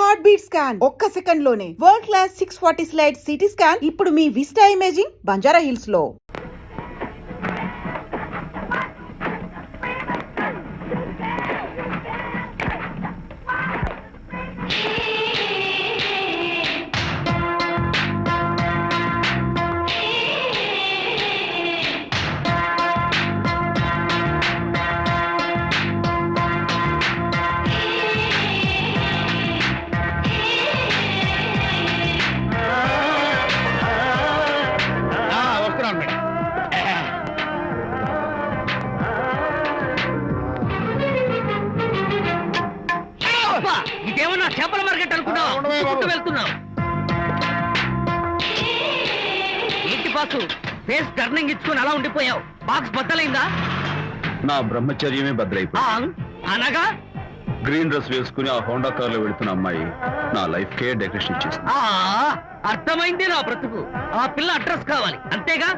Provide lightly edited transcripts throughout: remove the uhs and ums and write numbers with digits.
Heart beat scan ఒక్క second లోనే world class 640 slide CT scan ఇప్పుడు మీ విస్టా ఇమేజింగ్ బంజారా హిల్స్ లో. ఇదేమన్నా చేపల మార్కెట్ అనుకున్నావు? వెళ్తున్నావు ఏంటి బాసు? ఫేస్ టర్నింగ్ ఇచ్చుకొని అలా ఉండిపోయావు. బాక్స్ బద్దలైందా? నా బ్రహ్మచర్యమే బద్దలైపోయింది. అనగా గ్రీన్ డ్రెస్ వేసుకుని ఆ హోండా కార్ లో వెళుతున్న అమ్మాయి నా లైఫ్ కే డెకరేషన్ ఇచ్చేసింది. అర్థమైంది నా బ్రతుకు. ఆ పిల్ల అడ్రస్ కావాలి అంతేగా.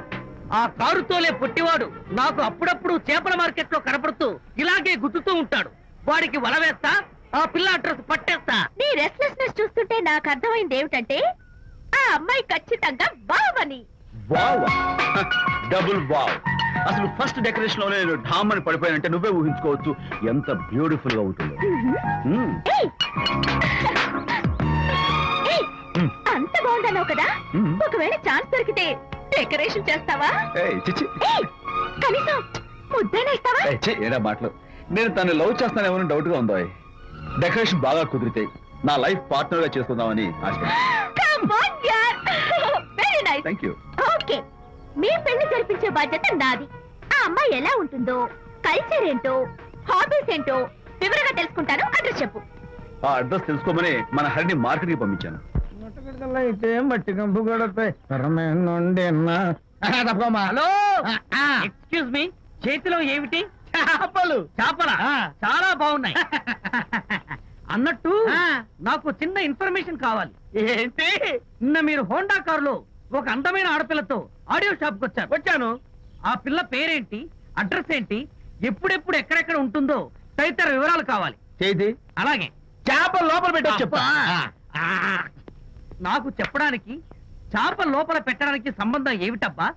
ఆ కారుతోలే పొట్టివాడు నాకు అప్పుడప్పుడు చేపల మార్కెట్ లో కనపడుతూ ఇలాగే గుద్దుతూ ఉంటాడు. వాడికి వల వేస్తా, ఆ పిల్ల అడ్రస్ పట్టేస్తా. నీ రెస్ట్లెస్నెస్ చూస్తుంటే నాకు అర్థమైంది ఏమిటంటే ఆ అమ్మాయి ఖచ్చితంగా బావని. Wow, double wow. అసలు ఫస్ట్ డెకరేషన్ లోనే నేను ఢామ్ అని పడిపోయానంటే నువ్వే ఊహించుకోవచ్చు ఎంత బ్యూటిఫుల్ గా ఉంటుందో. అంత బాగుందన్నావు కదా, ఒకవేళ ఛాన్స్ దొరికితే డెకరేషన్ చేస్తావా? కనీసం ముద్దైనా ఇస్తావా? ఏడా మాటలు. నేను తను లవ్ చేస్తానేమో డౌట్ గా ఉందో. డెకరేషన్ బాగా కుదిరితే నా లైఫ్ పార్ట్నర్ గా చేసుకుందామని ఆశ. Thank you. ఓకే, మీ పెళ్లి జరిపించే బాధ్యత నాది. ఆ అమ్మాయి ఎలా ఉంటుందో, కల్చర్ ఏంటో, హాబీస్ ఏంటో వివరంగా తెలుసుకుంటాను. అడ్రస్ చెప్పు. ఆ అడ్రస్ తెలుసుకోమని మన హరిని మార్కెట్ కి పంపించాను. హలో, ఎక్స్క్యూజ్ మీ, చేతిలో ఏమిటి? చేపలు. చేపల చాలా బాగున్నాయి. అన్నట్టు నాకు చిన్న ఇన్ఫర్మేషన్ కావాలి. ఏంటి? నిన్న మీరు హోండా కారులో ఒక అందమైన ఆడపిల్లతో ఆడియో షాప్ కు వచ్చాను. ఆ పిల్ల పేరేంటి, అడ్రస్ ఏంటి, ఎప్పుడెప్పుడు ఎక్కడెక్కడ ఉంటుందో తదితర వివరాలు కావాలి. చేతి అలాగే. చేప లోపల పెట్టి చెప్తా. నాకు చెప్పడానికి చేప లోపల పెట్టడానికి సంబంధం ఏమిటబ్బా?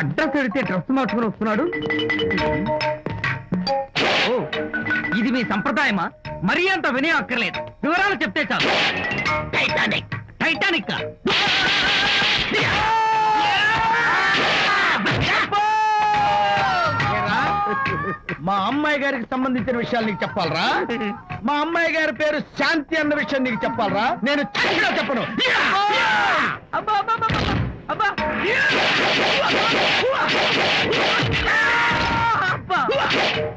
అడ్రస్ అడిగితే డ్రెస్ మార్చుకుని వస్తున్నాడు. ఓ, ఇది మీ సంప్రదాయమా? మరీ అంత వినే అక్కర్లేదు, వివరాలు చెప్తే చాలు. టైటానిక్. టైటానిక్ మా అమ్మాయి గారికి సంబంధించిన విషయాలు నీకు చెప్పాలరా? మా అమ్మాయి గారి పేరు శాంతి అన్న విషయం నీకు చెప్పాలరా? నేను చచ్చినా చెప్పను.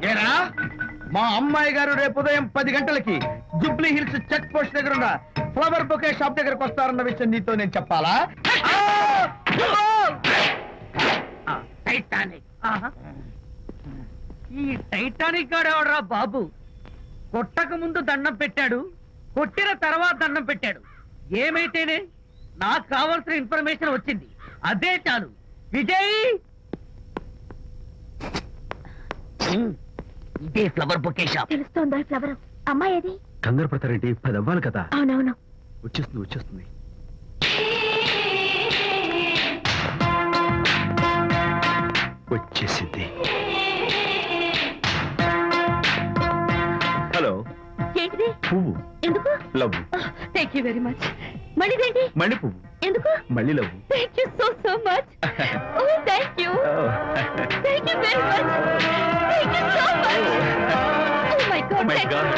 ఏరా, మా అమ్మాయి గారు రేపు ఉదయం 10 గంటలకి జూబ్లీ హిల్స్ చెక్ పోస్ట్ దగ్గర ఉన్న ఫ్లవర్ బొకే షాప్ దగ్గరకు వస్తారన్న విషయం నీతో నేను చెప్పాలా? టైటానిక్. ఈ టైటానిక్ గాడెవడరా బాబు? కొట్టక ముందు దండం పెట్టాడు, కొట్టిన తర్వాత దండం పెట్టాడు. ఏమైతేనే నాకు కావాల్సిన ఇన్ఫర్మేషన్ వచ్చింది, అదే చాలు. విజయ్, ఇదే ఫ్లవర్ బొకే షాప్. తెలుస్తోందా ఫ్లవర్? అమ్మాయి ఏది? కంగారు పడతారేంటి? 10 అవ్వాలి కదా. అవునవును, వచ్చేస్తుంది వచ్చేస్తుంది. వచ్చేసింది. హలో. ఏంటిది? పువ్వు. ఎందుకు? Love. Thank you very much. మళ్ళీదేంటి? మళ్ళీ పువ్వు. ఎందుకు? మళ్ళీ లవ్. Thank you so much. Oh thank you. Thank you very much. Thank you so much. Oh my God. My God.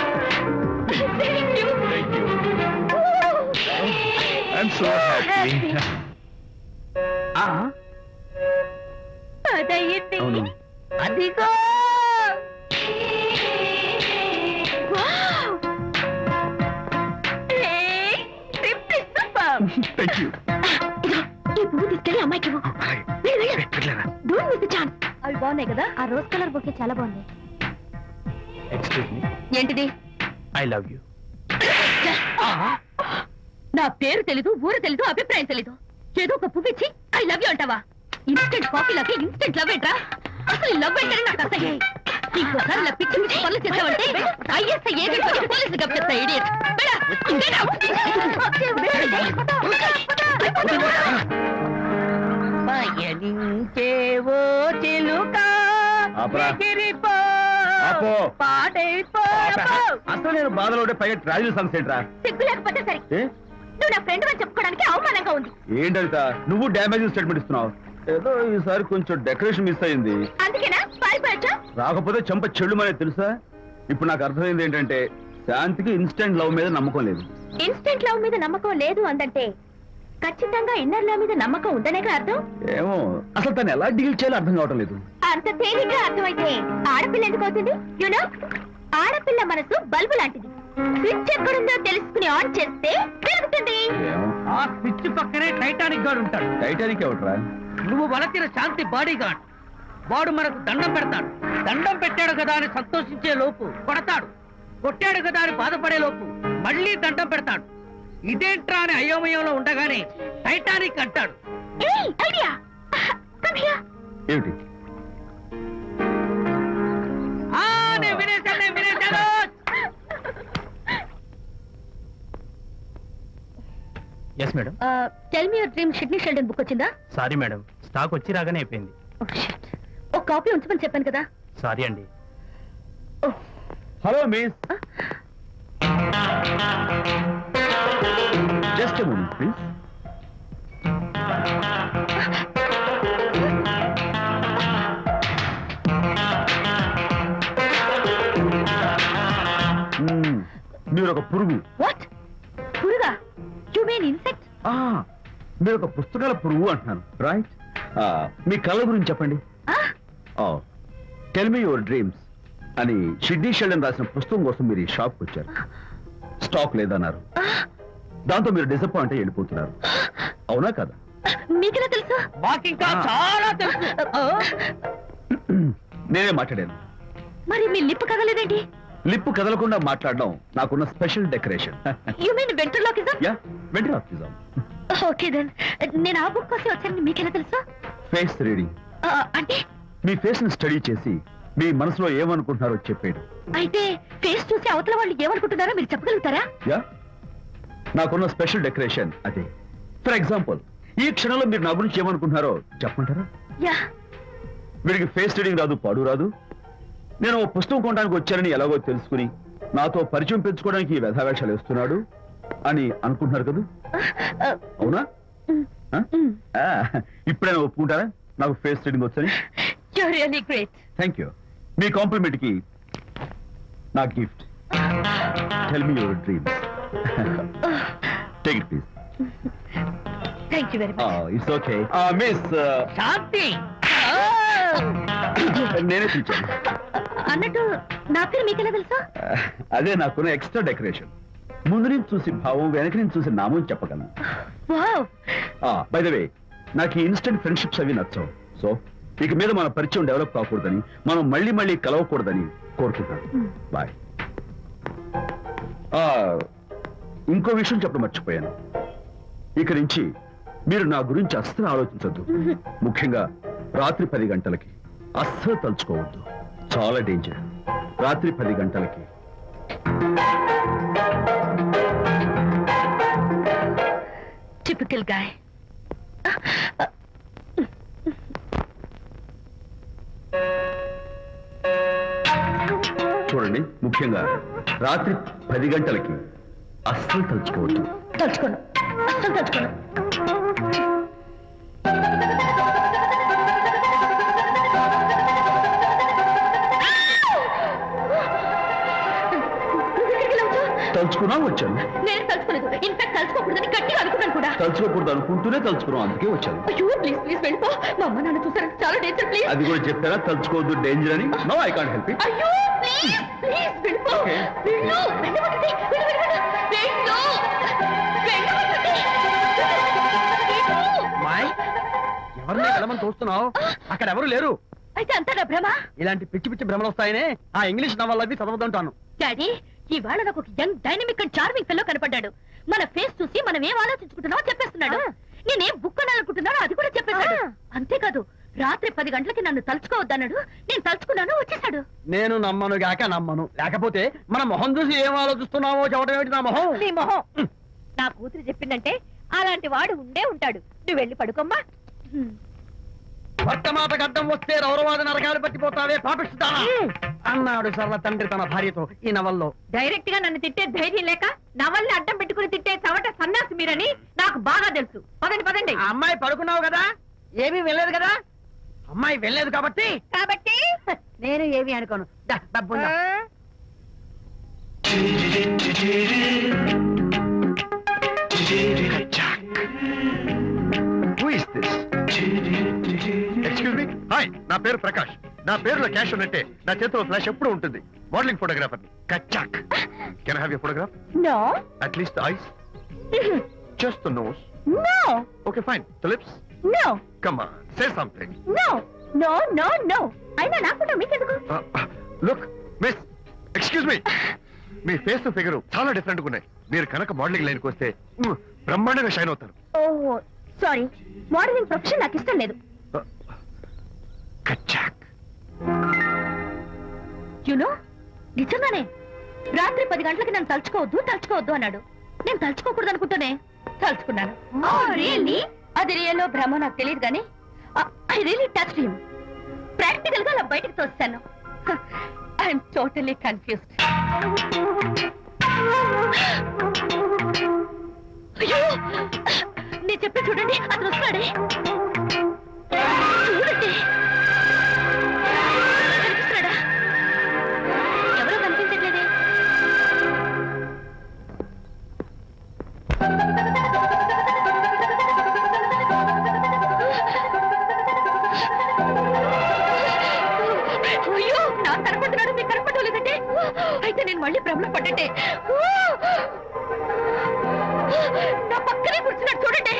Thank you. Thank you. I'm so happy. అదయ్యింది. అవును. అదిగో. Thank you. ఈ పువ్వు తీసుకెళ్ళి అమ్మాయికి ఇవ్వు. Don't miss the chance. అవి బాగున్నాయి కదా? ఆ రోజ్ కలర్ బొకే చాలా బాగుంది. Excuse me. ఏంటిది? I love you. నా పేరు తెలీదు, ఊరు తెలీదు, అభిప్రాయం తెలీదు. ఏదో ఒక పువ్వు ఇచ్చి ఐ లవ్ యూ అంటావా? ఇన్స్టెంట్ కాఫీ లాగే ఇన్స్టెంట్ లవ్ ఏంట్రా? అసలు లవ్ ఏంటని నాకు అసహ్యం. ఇంకోసారి ఇలా పిచ్చి పిచ్చి పనులు చేసావంటే ఐఎస్ఐ ఏజెంట్ వచ్చి పోలీసులు గప్పిస్తా ఇడియట్. పయనించేవో చిలుక ఆపరా. ఎగిరిపో, ఆపో. పాడైపో. అసలు నేను బాధలో ఉంటే పైగా ట్రాజెడీ సాంగ్స్ ఏంట్రా? సిగ్గు లేకపోతే సరే, ఏ? నువ్వు నా ఫ్రెండ్ అని చెప్పుకోవడానికి అవమానంగా ఉంది. ఏంటంట నువ్వు డ్యామేజ్ స్టేట్మెంట్ ఇస్తున్నావు? ఏదో ఈసారి కొంచెం డెకరేషన్ మిస్ అయింది. అందుకేనా పారిపోయొచ్చా? రాకపోతే చెంప చెల్లుమనే తెలుసా? ఇప్పుడు నాకు అర్థమైంది ఏంటంటే శాంతికి ఇన్స్టెంట్ లవ్ మీద నమ్మకం లేదు. ఇన్స్టెంట్ లవ్ మీద నమ్మకం లేదు అందంటే ఖచ్చితంగా ఇన్నర్ లవ్ మీద నమ్మకం ఉందనేగా అర్థం. ఏమో అసలు తను ఎలా డీల్ చేయాలో అర్థం కావటం లేదు. అంత తేలిగ్గా అర్థమైతే ఆడపిల్ల ఎందుకు అవుతుంది? యునో, ఆడపిల్ల మనసు బల్బు లాంటిది. స్విచ్ ఎక్కడుందో తెలుసుకుని ఆన్ చేస్తే పెరుగుతుంది. ఏమో ఆ స్విచ్ పక్కనే టైటానిక్ గాడు ఉంటాడు. టైటానిక్ ఎవట్రా? నువ్వు వలచిన శాంతి బాడీ గార్డ్. వాడు మనకు దండం పెడతాడు. దండం పెట్టాడు కదా అని సంతోషించే లోపు కొడతాడు. కొట్టాడు కదా అని బాధపడే లోపు మళ్ళీ దండం పెడతాడు. ఇదేంట్రా అని అయోమయంలో ఉండగానే టైటానిక్ అంటాడు. ఏయ్, ఐడియా. Come here. ఏమిటి? ఆ, నేను వినేశాను. Yes madam. Tell me your dream Sidney Sheldon book వచ్చిందా? సారీ మేడం, స్టాక్ వచ్చి రాగానే అయిపోయింది. ఒక కాపీ ఉంచమని చెప్పాను కదా. సారీ అండి. Hello miss, just a moment please. మీరు ఒక పురుగు. వాట్? పురుగా? You mean insect? మీరు ఒక పుస్తకాల పురుగు అంటున్నాను, రైట్? మీ కళ గురించి చెప్పండి. టెల్ మీ యువర్ డ్రీమ్స్ అని షిడ్నీ షెల్డన్ రాసిన పుస్తకం కోసం మీరు ఈ షాప్కి వచ్చారు. స్టాక్ లేదన్నారు. దాంతో మీరు డిసప్పాయింట్ అయ్యి వెళ్ళిపోతున్నారు. అవునా కదా? మీకెలా తెలుసు? మాకింకా చాలా తెలుసు. నేనే మాట్లాడాను. మరి మీ లిప్ కదలేదేంటి? లిప్పు కదలకుండా మాట్లాడడం నాకున్న special decoration. You mean ventriloquism? Yeah, ventriloquism. Okay then. నేను ఆ బుక్ కోసం వచ్చానని మీకెలా తెలుసు? Face reading. అంటే మీ ఫేస్ ని స్టడీ చేసి మీ మనసులో ఏమనుకుంటున్నారో చెప్పేది. అయితే ఫేస్ చూసి అవతల వాళ్ళు ఏమనుకుంటున్నారో మీరు చెప్పగలుగుతారా? యా, నాకున్న స్పెషల్ డెకరేషన్ అదే. ఫర్ ఎగ్జాంపుల్, ఈ క్షణంలో మీరు నా గురించి ఏమనుకుంటున్నారో చెప్పమంటారా? యా. వీడికి ఫేస్ రీడింగ్ రాదు, పాడు రాదు. నేను ఓ పుస్తకం కొనడానికి వచ్చానని ఎలాగో తెలుసుకుని నాతో పరిచయం పెంచుకోవడానికి ఈ వ్యధావేషాలు వేస్తున్నాడు అని అనుకుంటున్నారు కదా? అవునా? ఇప్పుడైనా ఒప్పుకుంటారా నాకు ఫేస్ రీడింగ్ వచ్చని? You are really great. Thank you. మీ కాంప్లిమెంట్ కి నా gift. Tell me your dreams. Take it please. Thank you very much. It's okay. Miss, Shanti. నేనే పిలిచాను. అన్నట్టు నా పేరు మీకెలా తెలుసా? అదే నాకున్న ఎక్స్ట్రా డెకరేషన్. ముందు నుంచి చూసి భావం, వెనక నుంచి చూసి నామం చెప్పగలను. వావ్. బై ద వే, నాకు ఈ ఇన్స్టెంట్ ఫ్రెండ్షిప్స్ అవి నచ్చవు. సో ఇక మీద మన పరిచయం డెవలప్ కాకూడదని, మనం మళ్ళీ మళ్ళీ కలవకూడదని కోరుకుంటాను. బాయ్. ఇంకో విషయం చెప్పడం మర్చిపోయాను. ఇక నుంచి మీరు నా గురించి అస్సలు ఆలోచించొద్దు. ముఖ్యంగా రాత్రి 10 గంటలకి అస్సలు తలుచుకోవద్దు. చాలా డేంజర్. రాత్రి 10 గంటలకి. Typical guy. చూడండి, ముఖ్యంగా రాత్రి 10 గంటలకి అస్సలు తలుచుకోవద్దు. తలుచుకోను, అస్సలు తలుచుకోను. తలుచుకున్నా వచ్చాను. నేను తలుచుకోలేదు. ఇన్ఫాక్ట్ తలుచుకోకూడదని గట్టిగా అనుకున్నాను కూడా. తలుచుకోకూడదు అనుకుంటూనే తలుచుకున్నాం, అందుకే వచ్చాను. అయ్యో ప్లీజ్ ప్లీజ్ వెళ్ళిపో. మా అమ్మ నాన్న చూసారు, చాలా డేంజర్. ప్లీజ్. అది కూడా చెప్పారా తలుచుకోవద్దు డేంజర్ అని? No, I can't help it. అయ్యో ప్లీజ్ ప్లీజ్ వెళ్ళిపో. Okay. వెళ్ళు, వెళ్ళమంటుంది. వెళ్ళు, వెళ్ళు, వెళ్ళు. వెళ్ళమంటుంది. వెళ్ళు. మాయ్, ఎవరిని వెళ్ళమని చూస్తున్నావు? అక్కడ ఎవరు లేరు. అయితే అంతా నా భ్రమ. ఇలాంటి పిచ్చి పిచ్చి భ్రమలు వస్తాయనే ఆ ఇంగ్లీష్ నవల్ అవి చదవదంటాను. డాడీ, ఇవాళ నాకు ఒక young dynamic and charming fellow కనపడ్డాడు. మన ఫేస్ చూసి మనం ఏం ఆలోచించుకుంటున్నామో చెప్పేస్తున్నాడు. నేనేం బుక్ అనాలనుకుంటున్నానో అది కూడా చెప్పేశాడు. అంతేకాదు, రాత్రి 10 గంటలకి నన్ను తలుచుకోవద్దన్నాడు. నేను తలుచుకున్నాను, వచ్చేసాడు. నేను నమ్మను గాక నమ్మను, లేకపోతే మన మొహం చూసి ఏం ఆలోచిస్తున్నావో చెప్పడం ఏమిటి నా మొహం? నీ మొహం. నా కూతురు చెప్పిందంటే అలాంటి వాడు ఉండే ఉంటాడు. నువ్వు వెళ్ళి పడుకోమ్మా. భర్త మాట గడ్డం వస్తే రౌరవాద నరకాలు పట్టిపోతావే పాపిస్తానా అన్నాడు సరళ తండ్రి తన భార్యతో ఈ నవల్లో. డైరెక్ట్ గా నన్ను తిట్టే ధైర్యం లేక నవల్ని అడ్డం పెట్టుకుని తిట్టే చవట సన్నాసి మీరని నాకు బాగా తెలుసు. పదండి పదండి. ఆ అమ్మాయి పడుకున్నావు కదా, ఏమీ వెళ్ళలేదు కదా. అమ్మాయి వెళ్ళలేదు కాబట్టి కాబట్టి నేను ఏమీ అనుకోను. దా, డబ్బు ఉందా? ఎక్స్క్యూజ్ మీ, హాయ్, నా పేరు ప్రకాష్. నా పేరులో క్యాష్ ఉన్నట్టే నా చేతిలో ఫ్లాష్ ఎప్పుడు ఉంటుంది. మోడలింగ్ ఫోటోగ్రాఫర్ కచ్చాక్. Can I have your photograph? No at least the eyes, just the nose. No okay fine, the lips. No come on, say something. No no no no. అయినా నాకుండా మీకెందుకు? లుక్ మిస్, ఎక్స్క్యూజ్ మీ, మీ face figure చాలా different గా ఉన్నాయి. మీరు కనుక modelling లైన్కి వస్తే బ్రహ్మాండంగా షైన్ అవుతారు. ఓ సారీ, మోడలింగ్ ప్రొఫెషన్ నాకు ఇష్టం లేదు. కచ్చాక్. యునో నిజంగానే రాత్రి 10 గంటలకి నన్ను తలుచుకోవద్దు అన్నాడు. నేను తలుచుకోకూడదు అనుకుంటానే తలుచుకున్నాను. అది రియల్లో భ్రమ నాకు తెలియదు కానీ I really touch him. Practical గా అలా బయటకు తోస్తాను. I'm totally confused. అయ్యో, నేను చెప్పి చూడండి, అతను వస్తున్నాడే. చూడండి, కనిపిస్తున్నాడా? ఎవరో కనిపించట్లేదే. అయ్యో, నాకు కనపడుతున్నాడు, మీకు కనపడలేదు లేదంటే అయితే నేను మళ్ళీ భ్రమలో పడ్డంటే. నా పక్కనే కూర్చున్నాడు చూడండి.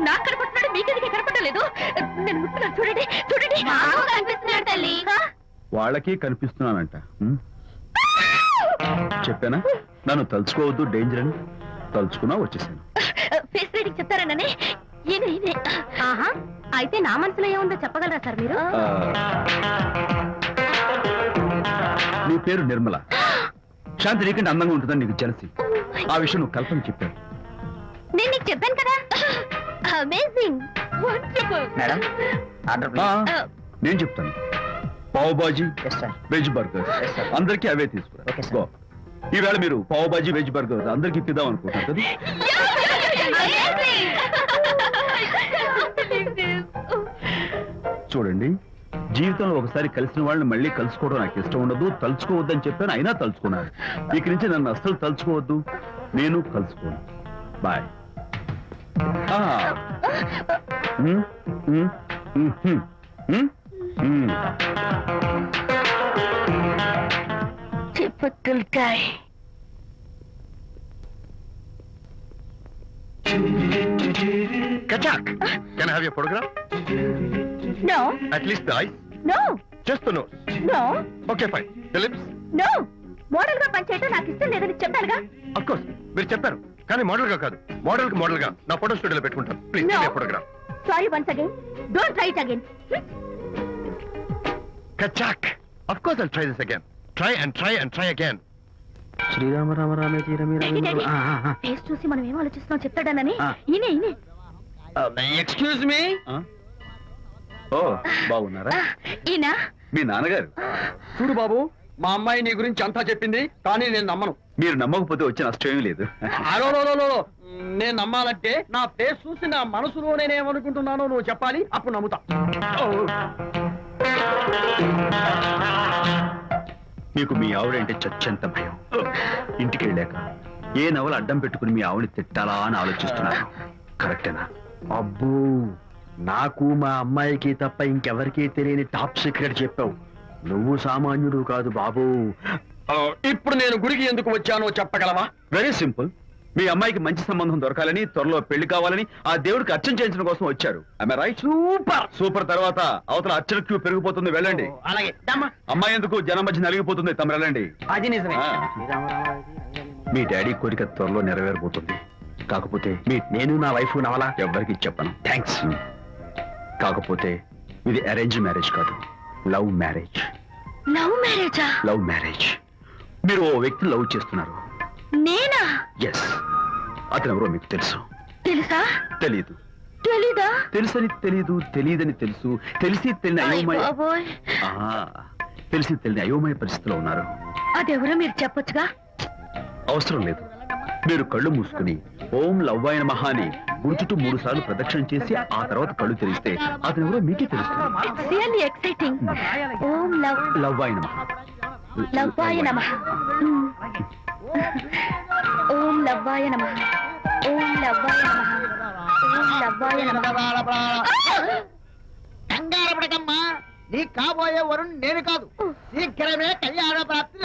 నాకు కనపడుతున్నాడు, మీకెందుకు కనపడలేదు? నేను కూర్చున్నాను చూడండి చూడండి. కనిపిస్తున్నాడు తల్లి. వాళ్ళకి కనిపిస్తున్నానంట. చెప్పానా నన్ను తలుచుకోవద్దు, డేంజర్ అని. తలుచుకున్నా వచ్చేసాను. ఫేస్ రీడింగ్ చెప్తారననే. ఈయనే. ఆహా, అయితే నా మనసులో ఏముందో చెప్పగలరా సార్ మీరు? నీ పేరు నిర్మల. శాంతి నీకంటే అందంగా ఉంటుందని నీకు తెలిసి ఆ విషయం నువ్వు కల్పన చెప్పావు. నేను నీకు చెప్పాను కదా. Amazing, wonderful. మేడం, ఆర్డర్ నేను చెప్తాను. Pav bhaji, Yes, sir. Veg burger, Yes, sir. అందరికీ అవే తీసుకురా. Okay, sir. Go. ఈవేళ మీరు పావ్ బాజీ, వెజ్ బర్గర్ అందరికీ ఇద్దాం అనుకుంటారు కదా. చూడండి, జీవితంలో ఒకసారి కలిసిన వాళ్ళని మళ్ళీ కలుసుకోవడం నాకు ఇష్టం ఉండదు. తలుచుకోవద్దని చెప్పాను, అయినా తలుచుకున్నాను. ఇక నుంచి నన్ను అస్సలు తలుచుకోవద్దు, నేను కలుసుకోను. బాయ్. Typical guy. కచ్చాక్. Can I have your photograph? No at least the eyes, no just the nose. No okay fine, the lips. No. Model గా పనిచేయటం నాకు ఇష్టం లేదని చెప్పానుగా. అఫ్ కోర్స్ మీరు చెప్పారు, కానీ మోడల్ గా కాదు. మోడల్ గా నా ఫోటో స్టూడియోలో పెట్టుకుంటాను. Please No. Photograph. Sorry once again. Don't try it again. కచ్చాక్. Of course I'll try this again. Try and try and try again. శ్రీరామ రామ రామే తీరమే ఫేస్ చూసి మనం ఏం ఆలోచిస్తున్నాం చెప్తాడనని. ఆ. ఈయనే. Excuse me. ఓ బాగున్నారా? ఈయన మీ నాన్నగారు. చూడు బాబు, మా అమ్మాయి నీ గురించి అంతా చెప్పింది, కానీ నేను నమ్మను. మీరు నమ్మకపోతే వచ్చే నష్టం ఏమీ లేదు. అలో నేను నమ్మాలంటే నా ఫేస్ చూసి నా మనసులో నేనేమనుకుంటున్నానో నువ్వు చెప్పాలి, అప్పుడు నమ్ముతా. మీకు మీ ఆవిడంటే చచ్చంత భయం. ఇంటికి వెళ్ళాక ఏ నవల అడ్డం పెట్టుకుని మీ ఆవిడ తిట్టాలా అని ఆలోచిస్తున్నాను. కరెక్టేనా? అబ్బో, నాకు మా అమ్మాయికి తప్ప ఇంకెవరికీ తెలియని టాప్ సీక్రెట్ చెప్పావు. నువ్వు సామాన్యుడు కాదు బాబు. ఇప్పుడు నేను గుడికి ఎందుకు వచ్చానో చెప్పగలవా? Very simple. మీ అమ్మాయికి మంచి సంబంధం దొరకాలని, త్వరలో పెళ్లి కావాలని ఆ దేవుడికి అర్చన చేయించడం కోసం వచ్చారు. Am I right? సూపర్. తర్వాత అవతల అర్చన క్యూ పెరిగిపోతుంది, వెళ్ళండి. అలాగే. అమ్మాయి ఎందుకు జనం మధ్య నలిగిపోతుంది, తమరు వెళ్ళండి. అది నిజమే. ఆ. మీ డాడీ కోరిక త్వరలో నెరవేరబోతుంది. కాకపోతే నేను నా వైఫ్ నవలా ఎవ్వరికి చెప్పను. థ్యాంక్స్. కాకపోతే ఇది అరేంజ్ మ్యారేజ్ కాదు, లవ్ మ్యారేజ్. లవ్ మ్యారేజా? Love marriage. మీరు ఓ వ్యక్తి లవ్ చేస్తున్నారు. నేనా? ఎస్. అతను ఎవరో మీకు తెలుసు. తెలుసా? తెలీదు. తెలీదా? తెలుసని తెలీదు, తెలియదని తెలుసు, తెలిసి తెలియని అయోమయ బాబోయ్, తెలిసి తెలియని అయోమయ పరిస్థితిలో ఉన్నారు. అదెవరో మీరు చెప్పొచ్చుగా. అవసరం లేదు. మీరు కళ్ళు మూసుకుని ఓం లవ్వాయ నమః అని గుడి చుట్టూ 3 సార్లు ప్రదక్షిణ చేసి ఆ తర్వాత కళ్ళు తెరిస్తే అతను ఎవరో మీకే తెలుస్తుంది. It's really exciting. ఓం లవ్వాయ నమః. లవ్వాయ నమః. ఓం లవ్వాయ నమః. ఓం లవ్వాయ నమః. ఓం లవ్వాయ నమః. కంగారు పడకమ్మా, నీ కాబోయే వరుణ్ నేను కాదు. శీఘ్రమే కళ్యాణ ప్రాప్తి